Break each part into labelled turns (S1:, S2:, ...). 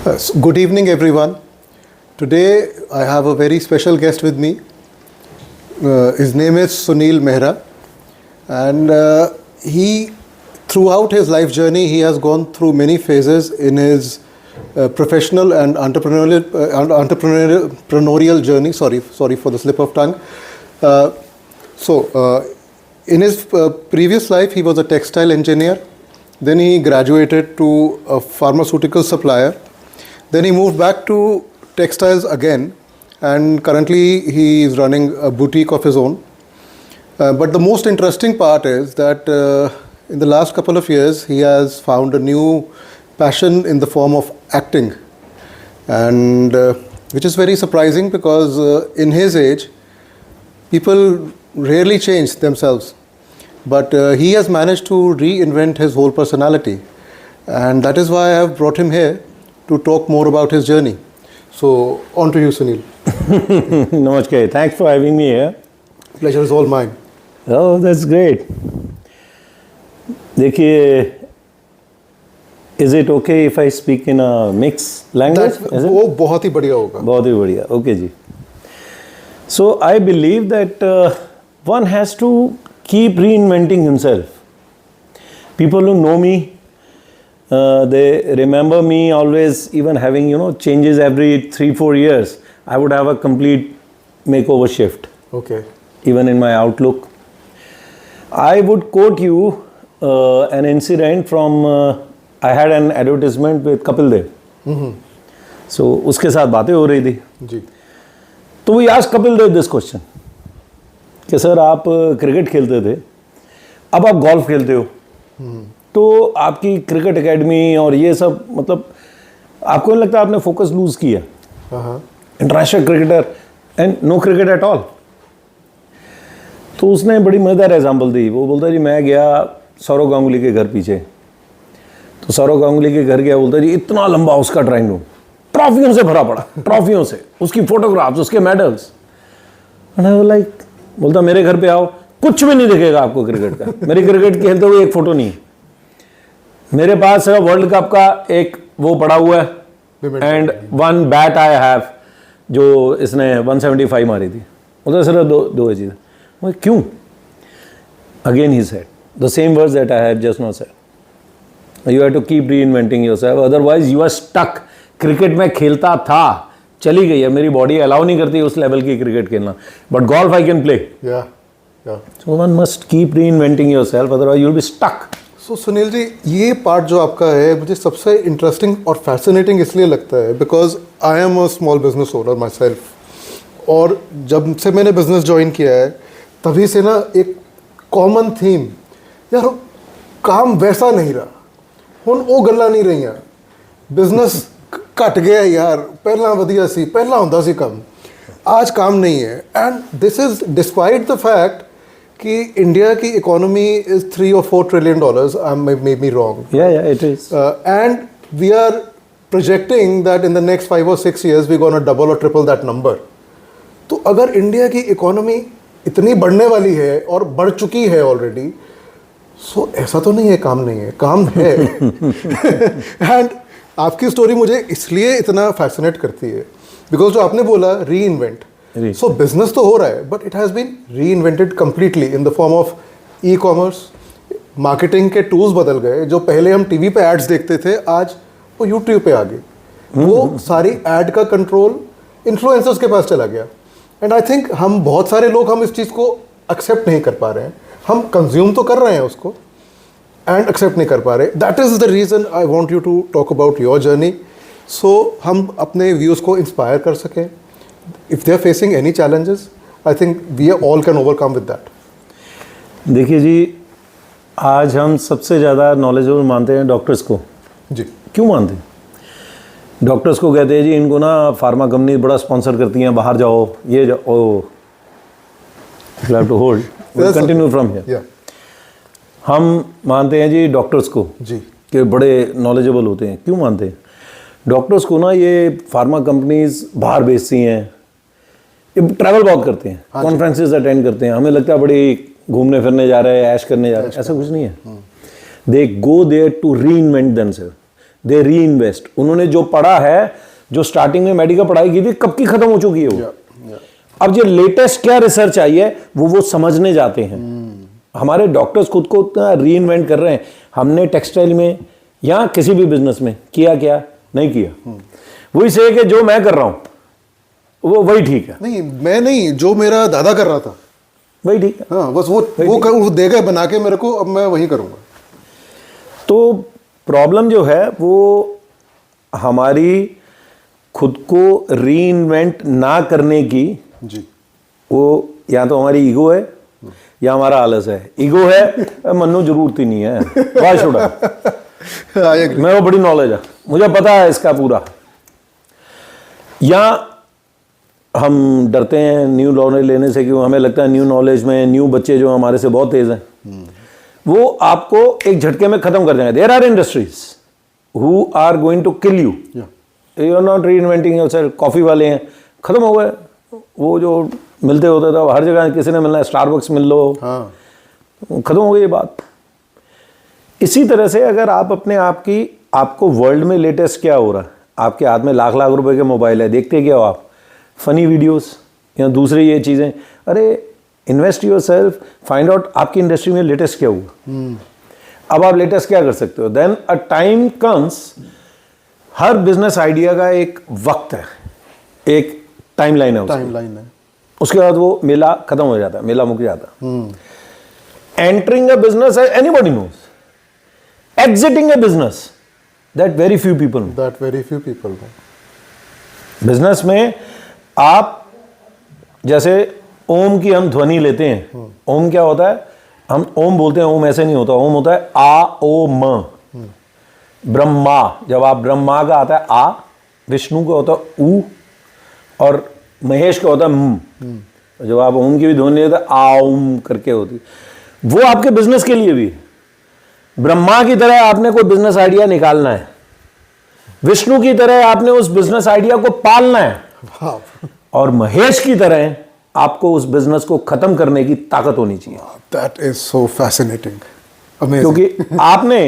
S1: Good evening, everyone. Today I have a very special guest with me. His name is Sunil Mehra, and he, throughout his life journey, he has gone through many phases in his professional and entrepreneurial journey. Sorry for the slip of tongue. In his previous life, he was a textile engineer. Then he graduated to a pharmaceutical supplier. Then he moved back to textiles again, and currently he is running a boutique of his own. But the most interesting part is that in the last couple of years, he has found a new passion in the form of acting, and which is very surprising because in his age, people rarely change themselves. But he has managed to reinvent his whole personality, and that is why I have brought him here to talk more about his journey. So, on to you, Sunil.
S2: Namaskar. Thanks for having me here.
S1: Pleasure is all mine.
S2: Oh, that's great. देखिए, is it okay if I speak in a mixed language?
S1: वो बहुत ही बढ़िया होगा.
S2: बहुत ही बढ़िया. Okay ji. So I believe that one has to keep reinventing himself. People who know me, they remember me always, even having changes every 3-4 years. I would have a complete makeover shift.
S1: Okay.
S2: Even in my outlook. I would quote you an incident from I had an advertisement with Kapil Dev. So उसके साथ बातें हो रही थी.
S1: जी.
S2: तो we asked Kapil Dev this question कि sir आप cricket खेलते थे, अब आप गोल्फ खेलते हो, तो आपकी क्रिकेट एकेडमी और ये सब मतलब आपको नहीं लगता आपने फोकस लूज किया? International cricketer and no cricket at all. तो उसने बड़ी मजेदार एग्जांपल दी. वो बोलता जी मैं गया सौरव गांगुली के घर पीछे, तो सौरव गांगुली के घर गया, बोलता जी इतना लंबा उसका ड्राइंग रूम ट्रॉफियों से भरा पड़ा, ट्रॉफियों से, उसकी फोटोग्राफ्स, उसके मेडल्स. लाइक बोलता मेरे घर पे आओ, कुछ भी नहीं दिखेगा आपको क्रिकेट का. मेरी क्रिकेट खेलते हुए एक फोटो नहीं है. मेरे पास है वर्ल्ड कप का एक वो पड़ा हुआ है and one bat I have जो इसने 175 मारी थी. बोलता सर दो चीज़. क्यों? Again he said the same words that I have just now said. You have to keep reinventing yourself, otherwise you are stuck. Cricket में खेलता था, चली गई है, मेरी बॉडी अलाउ नहीं करती उस लेवल की क्रिकेट खेलना, but golf I can play. So one must keep reinventing yourself, otherwise you will be stuck.
S1: So Sunil ji, ये पार्ट जो आपका है मुझे सबसे इंटरेस्टिंग और फैसिनेटिंग इसलिए लगता है because I am a small business owner my self, और जब से मैंने बिजनेस ज्वाइन किया है तभी से ना एक कॉमन थीम, यार काम वैसा नहीं रहा, हुण वो गल्लां नहीं रही, बिजनेस घट गया यार, पहला वधिया सी, पहला हुंदा सी काम, आज काम नहीं है. And this is despite the fact कि इंडिया की economy is $3 or $4 trillion. May be wrong.
S2: Yeah, it is.
S1: And we are projecting that in the next 5 or 6 years we're going to double or triple that number. तो अगर India की economy इतनी बढ़ने वाली है और बढ़ चुकी है ऑलरेडी, सो ऐसा तो नहीं है काम नहीं है, काम है. एंड आपकी स्टोरी मुझे इसलिए इतना फैसिनेट करती है बिकॉज जो आपने बोला री इन्वेंट, सो बिजनेस तो हो रहा है बट इट हैज़ बीन री invented completely in the form of e commerce. Marketing के टूल्स बदल गए. जो पहले हम टीवी पे एड्स देखते थे, आज वो यूट्यूब पे आ गए. वो सारी एड का कंट्रोल इन्फ्लुएंसर्स के पास चला गया. एंड आई थिंक हम बहुत सारे लोग हम इस चीज़ को एक्सेप्ट नहीं कर पा रहे हैं. हम कंज्यूम तो कर रहे हैं उसको एंड एक्सेप्ट नहीं कर पा रहे. That is the reason I want you to talk about your journey, so हम अपने व्यूज़ को इंस्पायर कर सकें. If they are facing any challenges, I think we all can overcome with that.
S2: देखिए जी, आज हम सबसे ज़्यादा नॉलेजेबल मानते हैं डॉक्टर्स को.
S1: जी.
S2: क्यों मानते हैं? डॉक्टर्स को कहते हैं जी इनको ना फार्मा कंपनी बड़ा स्पॉन्सर करती हैं, बाहर जाओ, ये जाओ. You have to hold, continue from here. हम मानते हैं जी डॉक्टर्स को
S1: जी
S2: कि बड़े नॉलेजेबल होते हैं. क्यों मानते हैं? डॉक्टर्स को ना ये फार्मा कंपनीज बाहर भेजती हैं, ये ट्रैवल बहुत करते हैं, कॉन्फ्रेंसेस अटेंड करते हैं, हमें लगता है बड़ी घूमने फिरने जा रहे हैं, ऐश करने जा रहे हैं. ऐसा कुछ नहीं है. They go there to reinvent themselves. They reinvest. उन्होंने जो पढ़ा है, जो स्टार्टिंग में मेडिकल पढ़ाई की थी, कब की खत्म हो चुकी है वो। अब जो लेटेस्ट क्या रिसर्च आई है वो समझने जाते हैं। हमारे डॉक्टर्स खुद को उतना री इन्वेंट कर रहे हैं। हमने टेक्सटाइल में या किसी भी बिजनेस में किया क्या? नहीं किया। वही से कि जो मैं कर रहा हूं वो वही ठीक है।
S1: नहीं, मैं नहीं, जो मेरा दादा कर रहा था
S2: वही ठीक है।
S1: हाँ, बस वो दे गए बना के मेरे को, अब मैं वही करूंगा।
S2: तो प्रॉब्लम जो है वो हमारी खुद को री इन्वेंट ना करने की,
S1: जी,
S2: वो या तो हमारी ईगो है या हमारा आलस है। ईगो है मन्नू जरूरत ही नहीं है, वाई शुड आई, मेरे को बड़ी नॉलेज है, मुझे पता है इसका पूरा। या हम डरते हैं न्यू नॉलेज लेने से, क्यों? हमें लगता है न्यू नॉलेज में न्यू बच्चे जो हमारे से बहुत तेज हैं वो आपको एक झटके में खत्म कर देंगे। There are industries who are going to kill you, you are not reinventing yourself. Coffee वाले हैं, खत्म हो गए। वो जो मिलते होते थे हर जगह, किसी ने मिलना है स्टारबक्स मिल लो,
S1: हाँ,
S2: खत्म हो गई ये बात। इसी तरह से अगर आप अपने आप की, आपको वर्ल्ड में लेटेस्ट क्या हो रहा है, आपके हाथ में लाख लाख रुपए के मोबाइल है, देखते क्या हो आप? फनी वीडियोस या दूसरी ये चीज़ें। अरे इन्वेस्ट योरसेल्फ, फाइंड आउट आपकी इंडस्ट्री में लेटेस्ट क्या हुआ। अब आप लेटेस्ट क्या कर सकते हो? देन अ टाइम कम्स, हर बिजनेस आइडिया का एक वक्त है, एक टाइमलाइन है,
S1: टाइमलाइन है।
S2: उसके बाद वो मेला खत्म हो जाता है, मेला मुक जाता है। Entering a business, anybody knows. Exiting a business, that very few people know.
S1: That very few people know.
S2: Business में आप जैसे ओम की हम ध्वनि लेते हैं, ओम क्या होता है? हम ओम बोलते हैं, ओम ऐसे नहीं होता। ओम होता है आ ओ म। ब्रह्मा, जब आप ब्रह्मा का आता है आ, विष्णु का होता है ऊ, और महेश का होता है म। जब आप ओम की भी ध्वनि लेते हैं, आ ओम करके होती है। वो आपके बिजनेस के लिए भी है। ब्रह्मा की तरह आपने कोई बिजनेस आइडिया निकालना है, विष्णु की तरह आपने उस बिजनेस आइडिया को पालना है,
S1: हाँ,
S2: और महेश की तरह आपको उस बिजनेस को खत्म करने की ताकत होनी चाहिए।
S1: दैट इज सो फैसिनेटिंग,
S2: क्योंकि आपने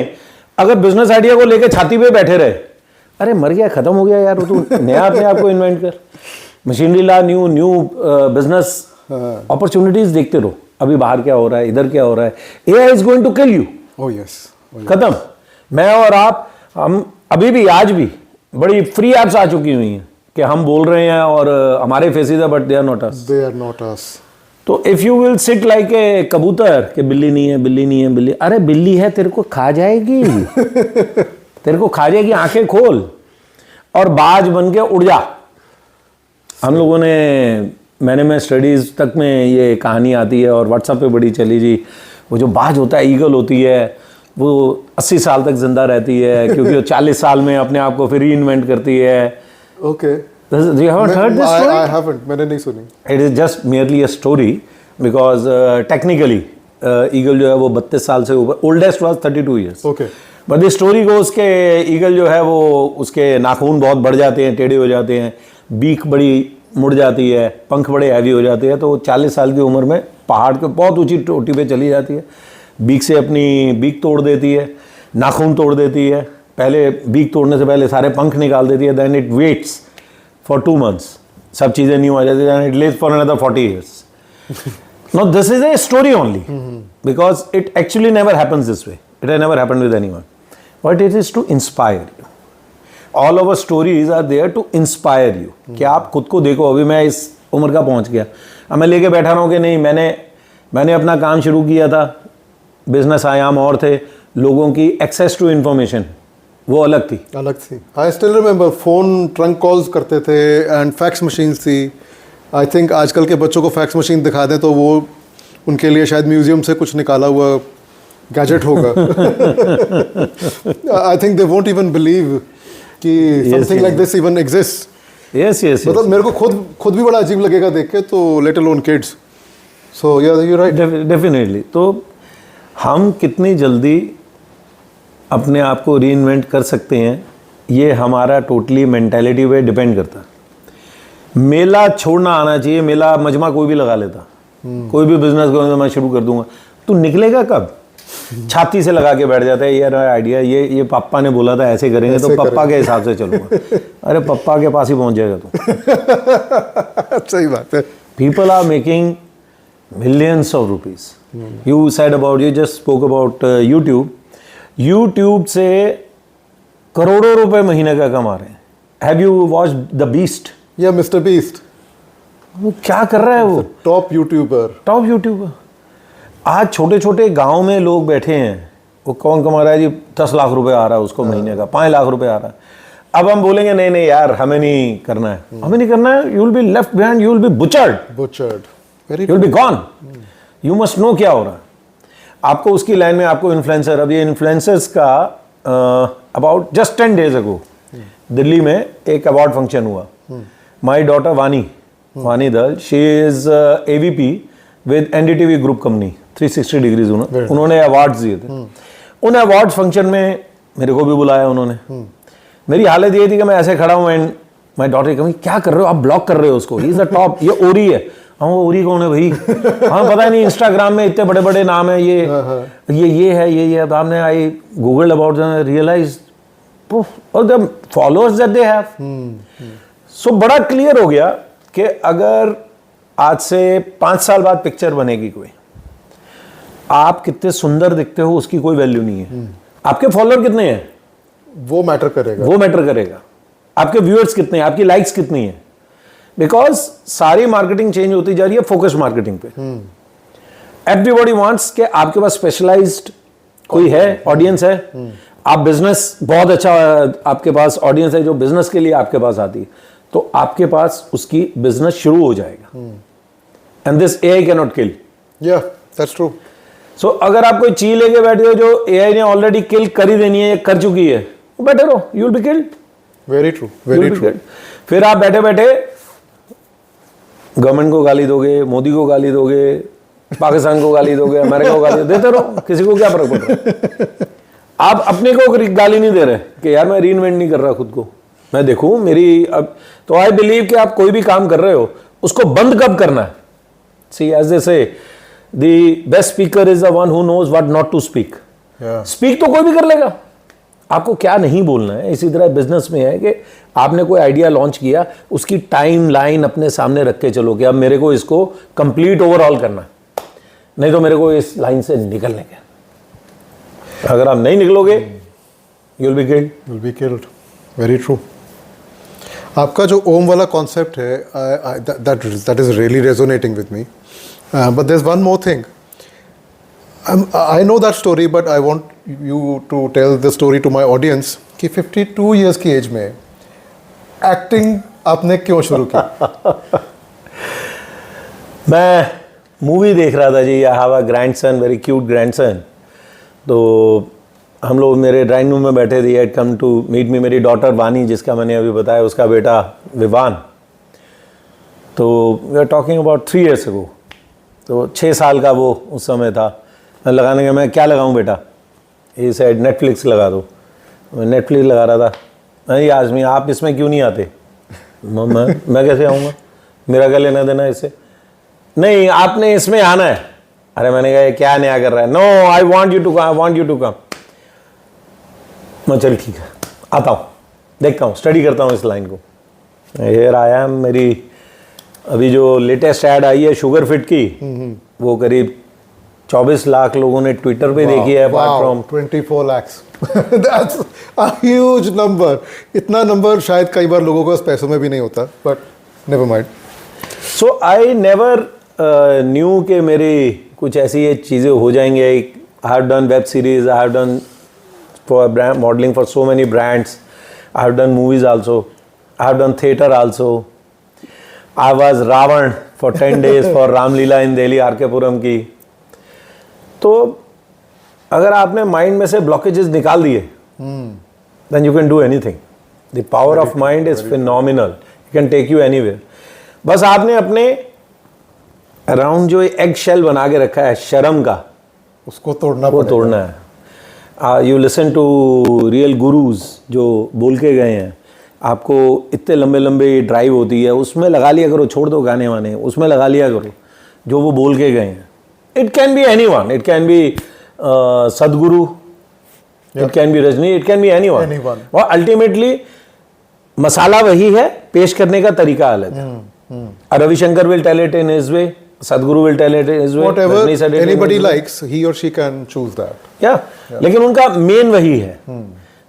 S2: अगर बिजनेस आइडिया को लेकर छाती पे बैठे रहे, अरे मर गया, खत्म हो गया यार, वो तो नया अपने आप को इन्वेंट कर, मशीनरी ला, न्यू बिजनेस अपॉर्चुनिटीज देखते रहो। अभी बाहर क्या हो रहा है, इधर क्या हो रहा है, AI is going to kill you.
S1: Oh yes,
S2: खत्म। मैं और आप, हम अभी भी, आज भी बड़ी फ्री एप्स आ चुकी हुई हैं कि हम बोल रहे हैं और हमारे फेसेस है, but they are not us.
S1: They are not us.
S2: तो if you will sit like a कबूतर कि बिल्ली नहीं है, बिल्ली नहीं है, बिल्ली, अरे बिल्ली है, तेरे को खा जाएगी तेरे को खा जाएगी, आंखें खोल और बाज बन के उड़ जा। हम लोगों ने, मैंने स्टडीज तक में ये कहानी आती है और व्हाट्सएप पे बड़ी चली जी, वो जो बाज होता है, ईगल होती है, वो 80 साल तक जिंदा रहती है क्योंकि वो 40 साल में अपने आप को फिर री इन्वेंट करती है।
S1: Okay,
S2: You haven't heard this story?
S1: I haven't, मैंने नहीं सुनी।
S2: It is just merely a story because technically eagle जो है वो 32 साल से ऊपर, oldest was 32 years.
S1: Okay.
S2: But the story goes के ईगल जो है वो, उसके नाखून बहुत बढ़ जाते हैं, टेढ़े हो जाते हैं, बीक बड़ी मुड़ जाती है, पंख बड़े हैवी हो जाते हैं, तो 40 साल की उम्र में पहाड़ के बहुत ऊंची चोटी पे चली जाती है, बीक से अपनी बीक तोड़ देती है, नाखून तोड़ देती है, पहले बीक तोड़ने से पहले सारे पंख निकाल देती है, then it waits for 2 months, सब चीजें न्यू आ जाती है, and it lives for another 40 years. Now this is a story only, because it actually never happens this way. It has never happened with anyone. But it is to inspire you. All our stories are there to inspire you. कि आप खुद को देखो, अभी मैं इस उम्र का पहुंच गया, अब मैं लेके बैठा रहा हूँ कि नहीं, मैंने अपना काम शुरू किया था, बिजनेस आयाम और थे, लोगों की एक्सेस टू इंफॉर्मेशन वो अलग थी।
S1: I still remember, phone trunk calls करते थे एंड फैक्स मशीन्स थी। आई थिंक आजकल के बच्चों को फैक्स मशीन दिखा दें तो वो उनके लिए शायद म्यूजियम से कुछ निकाला हुआ गैजेट होगा। I think they won't even believe कि something like this even exist.
S2: Yes yes,
S1: मतलब मेरे को खुद भी बड़ा अजीब लगेगा देख के, तो लेट अलोन किड्स। सो या यू राइट,
S2: डेफिनेटली। तो हम कितनी जल्दी अपने आप को री इन्वेंट कर सकते हैं, ये हमारा टोटली मेंटालिटी पे डिपेंड करता है। मेला छोड़ना आना चाहिए। मेला मजमा कोई भी लगा लेता, कोई भी बिजनेस को मैं शुरू कर दूंगा, तू निकलेगा कब? छाती से लगा के बैठ जाता है, यार आइडिया ये पापा ने बोला था ऐसे करेंगे, तो पापा के हिसाब से चलूंगा। अरे पापा के पास ही पहुंच जाएगा तो।
S1: सही बात है।
S2: People are making millions of rupees. You said about, you just spoke about YouTube. YouTube से करोड़ों रुपए महीने का कमा रहे हैं। Have you watched The Beast?
S1: या मिस्टर बीस्ट,
S2: वो क्या कर रहा है वो?
S1: Top YouTuber.
S2: Top YouTuber. आज छोटे छोटे गांव में लोग बैठे हैं, वो कौन कमा रहा है जी? 10 लाख रुपए आ रहा है उसको महीने का, 5 लाख रुपए आ रहा है। अब हम बोलेंगे नहीं नहीं यार हमें नहीं करना है, हमें नहीं करना है, you will be left behind, you will be butchered,
S1: very
S2: you will be gone. You must know क्या हो रहा है आपको उसकी लाइन में। आपको इन्फ्लुएंसर, अब ये इन्फ्लुएंसर्स का about just 10 days ago Delhi में एक अवार्ड फंक्शन हुआ। माई डॉटर वानी दल, she is AVP with NDTV group company 360 degrees. उन्होंने अवार्ड्स दिए थे। उन अवार्ड फंक्शन में मेरे को भी बुलाया उन्होंने। मेरी हालत ये थी कि मैं ऐसे खड़ा हूँ एंड माई डॉटर कहीं क्या कर रहे हो आप, ब्लॉक कर रहे हो उसको, ही इज द टॉप, ये ओरी है। हाँ वो ओरी कौन है भाई? हाँ पता नहीं, इंस्टाग्राम में इतने बड़े बड़े नाम है, ये है ये है। अब आपने I Google about the realise और the followers that they have. So बड़ा क्लियर हो गया कि अगर आज से 5 साल बाद पिक्चर बनेगी कोई, आप कितने सुंदर दिखते हो उसकी कोई वैल्यू नहीं है। आपके फॉलोअर कितने हैं
S1: वो मैटर करेगा,
S2: वो मैटर करेगा। आपके व्यूअर्स कितने हैं, आपकी लाइक्स कितनी है, बिकॉज सारी मार्केटिंग चेंज होती जा रही है फोकस मार्केटिंग पे। एवरीबॉडी वांट्स कि आपके पास स्पेशलाइज्ड कोई है, ऑडियंस है, आप बिजनेस बहुत अच्छा, आपके पास ऑडियंस है जो बिजनेस के लिए आपके पास आती है, तो आपके पास उसकी बिजनेस शुरू हो जाएगा। And this AI can not kill.
S1: या दैट्स ट्रू।
S2: सो अगर आप कोई चीज लेके बैठे हो जो AI ने ऑलरेडी किल कर ही देनी है, कर चुकी है, बैठे रहो, you will be killed.
S1: Very true, very true.
S2: फिर आप बैठे बैठे गवर्नमेंट को गाली दोगे, मोदी को गाली दोगे, पाकिस्तान को गाली दोगे, अमेरिका को गाली देते रहो, किसी को क्या फर्क पड़ रहा है? आप अपने को गाली नहीं दे रहे कि यार मैं रीइन्वेंट नहीं कर रहा खुद को, मैं देखूं मेरी। अब तो आई बिलीव कि आप कोई भी काम कर रहे हो उसको बंद कब करना है। सी as they say the best speaker is the one who knows what not to speak. Speak तो कोई भी कर लेगा, आपको क्या नहीं बोलना है। इसी तरह बिजनेस में है कि आपने कोई आइडिया लॉन्च किया, उसकी टाइम लाइन अपने सामने रख के चलो कि अब मेरे को इसको कंप्लीट ओवरऑल करना है, नहीं तो मेरे को इस लाइन से निकलने का। अगर आप नहीं निकलोगे you will be killed.
S1: Very true. आपका जो ओम वाला कॉन्सेप्ट है, that is really resonating with me, but there is one more thing. I know that story, but I want you to tell the story to my audience कि 52 years की as में acting आपने क्यों शुरू की?
S2: मैं movie देख रहा था जी, I have a grandson, very cute grandson. तो हम लोग मेरे ड्राइंग रूम में बैठे थे, had come to meet me मेरी डॉटर वानी, जिसका मैंने अभी बताया, उसका बेटा विवान। तो we are talking about 3 years ago। तो 6 साल का वो उस समय था। लगाने का, मैं क्या लगाऊं बेटा? ये साइड नेटफ्लिक्स लगा दो। मैं नेटफ्लिक्स लगा रहा था। नहीं आजमी आप इसमें क्यों नहीं आते? मैं कैसे आऊँगा, मेरा क्या लेना देना इससे? नहीं आपने इसमें आना है। अरे मैंने कहा क्या नया कर रहा है? No I want you to come, I want you to come. मैं चल ठीक है आता हूँ, देखता हूँ, स्टडी करता हूँ इस लाइन को। हेयर आया मेरी अभी जो लेटेस्ट ऐड आई है शुगर फिट की, वो करीब 24 लाख लोगों ने ट्विटर पे देखी है, apart from
S1: 24 lakhs। That's a huge number। इतना नंबर शायद कई बार लोगों के पास पैसों में भी नहीं होता, but never mind.
S2: So I never knew कि मेरी कुछ ऐसी ये चीज़ें हो जाएंगे। I have done web series, I have done for brand modelling for so many brands, I have done movies also, I have done theatre also. I was Ravan for 10 days for Ramlila in Delhi RK Puram की। तो अगर आपने mind में से blockages निकाल दिए, then you can do anything. The power of mind is phenomenal, you can take you anywhere. बस आपने अपने अराउंड जो एग शेल बना के रखा है शर्म का,
S1: उसको तोड़ना,
S2: वो तोड़ना है। You listen to real gurus जो बोल के गए हैं, आपको इतने लंबे लंबे ड्राइव होती है, उसमें लगा लिया करो, छोड़ दो गाने वाने, उसमें लगा लिया करो जो वो बोल के गए हैं। It can be anyone, it can be Sadhguru, it can be Rajni, it can be anyone.
S1: Anyone.
S2: और अल्टीमेटली मसाला वही है, पेश करने का तरीका अलग है. Ravishankar will tell it in his way, Sadhguru will tell it in his way.
S1: Whatever
S2: Rajni said it in
S1: anybody
S2: his way.
S1: likes, he or she can choose that.
S2: लेकिन उनका मेन वही है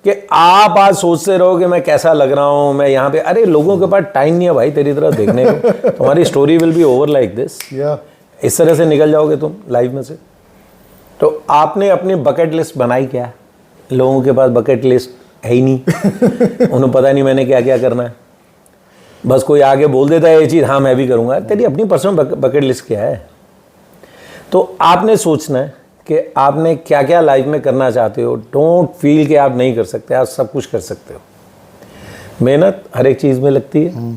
S2: कि आप आज सोचते रहो कि मैं कैसा लग रहा हूं, मैं यहाँ पे, अरे लोगों के पास टाइम नहीं है भाई तेरी तरह देखने को. तुम्हारी story will be over like this.
S1: Yeah.
S2: इस तरह से निकल जाओगे तुम लाइफ में से. तो आपने अपनी बकेट लिस्ट बनाई क्या? लोगों के पास बकेट लिस्ट है ही नहीं. उन्हें पता नहीं मैंने क्या क्या करना है. बस कोई आगे बोल देता है ये चीज़, हाँ मैं भी करूँगा. तेरी अपनी पर्सनल बकेट लिस्ट क्या है? तो आपने सोचना है कि आपने क्या क्या लाइफ में करना चाहते हो. डोंट फील कि आप नहीं कर सकते, आप सब कुछ कर सकते हो. मेहनत हर एक चीज़ में लगती है.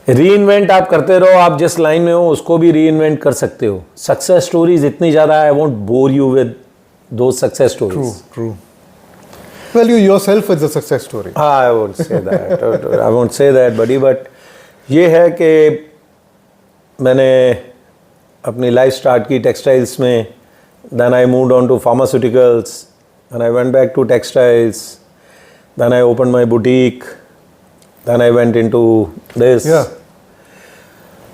S2: री इन्वेंट आप करते रहो. आप जिस लाइन में हो उसको भी री इन्वेंट कर सकते हो. सक्सेस स्टोरीज इतनी ज़्यादा, I won't bore you with two success stories.
S1: True. Well, you yourself is a success story.
S2: I won't say that. I won't say that, buddy. But ये है कि मैंने अपनी लाइफ स्टार्ट की टेक्सटाइल्स में. Then I moved on to pharmaceuticals. Then I went back to textiles. Then I opened my boutique. Then I went into this.
S1: Yeah.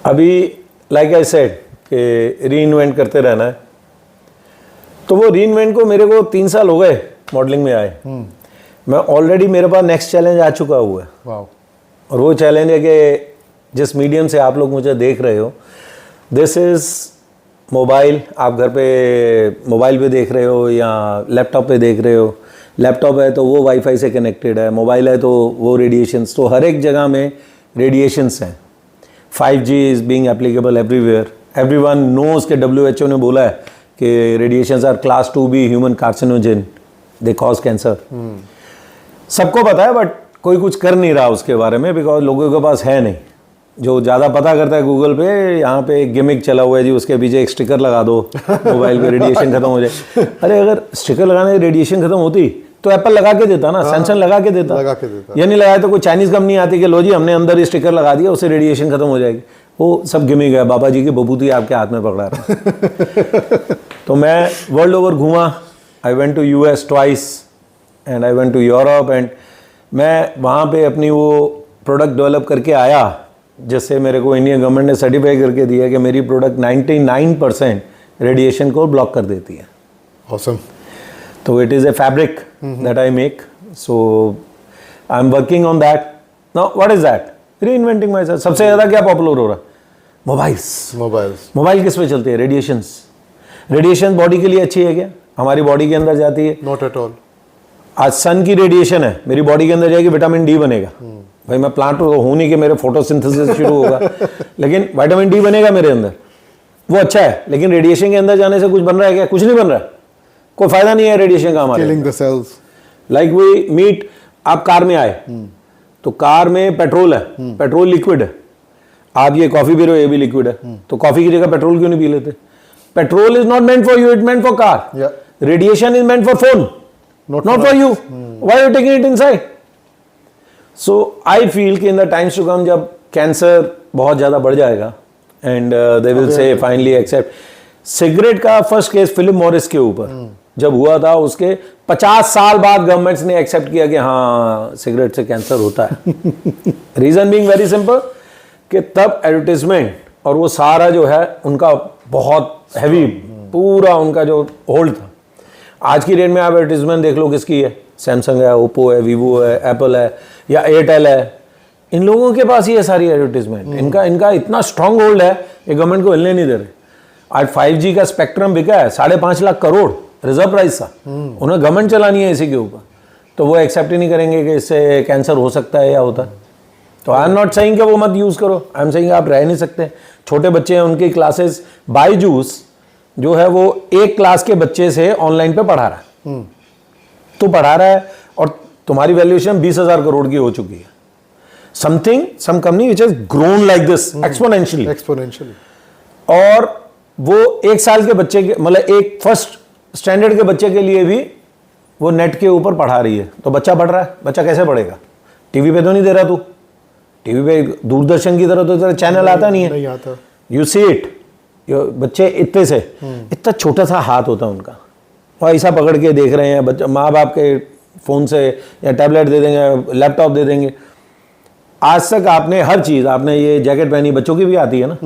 S2: अभी like I said कि reinvent करते रहना है. तो वो रीइन्वेंट को मेरे को 3 साल हो गए मॉडलिंग में आए. मैं ऑलरेडी, मेरे पास नेक्स्ट चैलेंज आ चुका हुआ है.
S1: Wow.
S2: और वो चैलेंज है कि जिस मीडियम से आप लोग मुझे देख रहे हो, दिस इज़ मोबाइल. आप घर पे मोबाइल पे देख रहे हो या लैपटॉप पे देख रहे हो. लैपटॉप है तो वो वाईफाई से कनेक्टेड है, मोबाइल है तो वो रेडिएशंस. तो हर एक जगह में रेडिएशंस हैं. 5G is being applicable everywhere. Everyone knows के WHO ने बोला है कि radiations are class 2B human carcinogen, they cause cancer. सबको पता है, बट कोई कुछ कर नहीं रहा उसके बारे में, बिकॉज लोगों के पास है नहीं. जो ज़्यादा पता करता है गूगल पे, यहाँ पे एक गिमिक चला हुआ है जी, उसके पीछे एक स्टिकर लगा दो मोबाइल पे, रेडिएशन खत्म हो जाए. अरे अगर स्टिकर लगाने से रेडिएशन खत्म होती तो एप्पल लगा के देता ना, सैमसंग लगा के देता. ये नहीं लगाया तो कोई चाइनीज़ कंपनी आती कि लो जी हमने अंदर ही स्टिकर लगा दिया, उससे रेडिएशन खत्म हो जाएगी. वो सब गिमिक है. बाबा जी की बबूती आपके हाथ में पकड़ा रहा. तो मैं वर्ल्ड ओवर घूमा. I went to US twice and I went to Europe. And मैं वहाँ पे अपनी वो प्रोडक्ट डेवलप करके आया, जिससे मेरे को इंडियन गवर्नमेंट ने सर्टिफाई करके दिया कि मेरी प्रोडक्ट 99% रेडिएशन को ब्लॉक कर देती है.
S1: Awesome.
S2: तो it is a fabric that I make. So I am working on that. Now what is that? री इन्वेंटिंग माई सेल्फ. सबसे ज़्यादा क्या पॉपुलर हो रहा है? मोबाइल्स. मोबाइल किस पे चलते हैं? रेडिएशंस. रेडिएशन बॉडी के लिए अच्छी है क्या? हमारी बॉडी के अंदर जाती है?
S1: Not at all.
S2: आज सन की रेडिएशन है, मेरी बॉडी के अंदर जाएगी, विटामिन डी बनेगा. भाई मैं प्लांट तो हूं नहीं कि मेरे फोटोसिंथेसिस शुरू होगा, लेकिन विटामिन डी बनेगा मेरे अंदर, वो अच्छा है. लेकिन रेडिएशन के अंदर जाने से कुछ बन रहा है क्या? कुछ नहीं बन रहा है. कोई फायदा नहीं है रेडिएशन का हमारे.
S1: Killing the cells.
S2: Like we meet. आप कार में आए तो कार में पेट्रोल है, पेट्रोल लिक्विड है. आप ये कॉफी पी रहे हो, ये भी लिक्विड है. तो कॉफी की जगह पेट्रोल क्यों नहीं पी लेते? Petrol is not meant for you, it meant for car. Radiation is meant for phone, not for you. Why are you taking it inside? So I feel कि in the times to come जब cancer बहुत ज़्यादा बढ़ जाएगा and they will say finally accept. Cigarette का first case Philip Morris के ऊपर जब हुआ था, उसके 50 साल बाद गवर्नमेंट्स ने एक्सेप्ट किया कि हाँ सिगरेट से कैंसर होता है. रीजन बीइंग वेरी सिंपल कि तब एडवर्टीजमेंट और वो सारा जो है उनका बहुत हैवी, पूरा उनका जो होल्ड था. आज की डेट में आप एडवर्टीजमेंट देख लो किसकी है? सैमसंग है, ओप्पो है, वीवो है, एप्पल है या एयरटेल है. इन लोगों के पास ही है सारी एडवर्टीजमेंट. इनका इतना स्ट्रांग होल्ड है, ये गवर्नमेंट को हिलने नहीं दे रहे. आज 5G का स्पेक्ट्रम बिका है 5.5 लाख करोड़, रिजर्व प्राइस था. उन्हें गवर्नमेंट चलानी है इसी के ऊपर. तो वो एक्सेप्ट ही नहीं करेंगे कि इससे कैंसर हो सकता है या होता है. तो आई एम नॉट सेइंग कि वो मत यूज़ करो. आई एम सेइंग आप रह नहीं सकते. छोटे बच्चे हैं, उनकी क्लासेस बायजूस जो है वो एक क्लास के बच्चे से ऑनलाइन पे पढ़ा रहा है. तो पढ़ा रहा है और तुम्हारी वैल्यूएशन 20,000 करोड़ की हो चुकी है. Some company which has grown like this exponentially. और वो एक साल के बच्चे के, मतलब एक फर्स्ट स्टैंडर्ड के बच्चे के लिए भी वो नेट के ऊपर पढ़ा रही है. तो बच्चा पढ़ रहा है. बच्चा कैसे पढ़ेगा? टीवी पे तो नहीं दे रहा तू. टीवी पे दूरदर्शन की तरह तो तेरा चैनल आता नहीं है. You see it. बच्चे इतने से, इतना छोटा सा हाथ होता है उनका, वो ऐसा पकड़ के देख रहे हैं, बच्चा माँ बाप के फ़ोन से या टैबलेट दे देंगे, लैपटॉप दे देंगे। आज तक आपने हर चीज़, आपने ये जैकेट पहनी, बच्चों की भी आती है ना,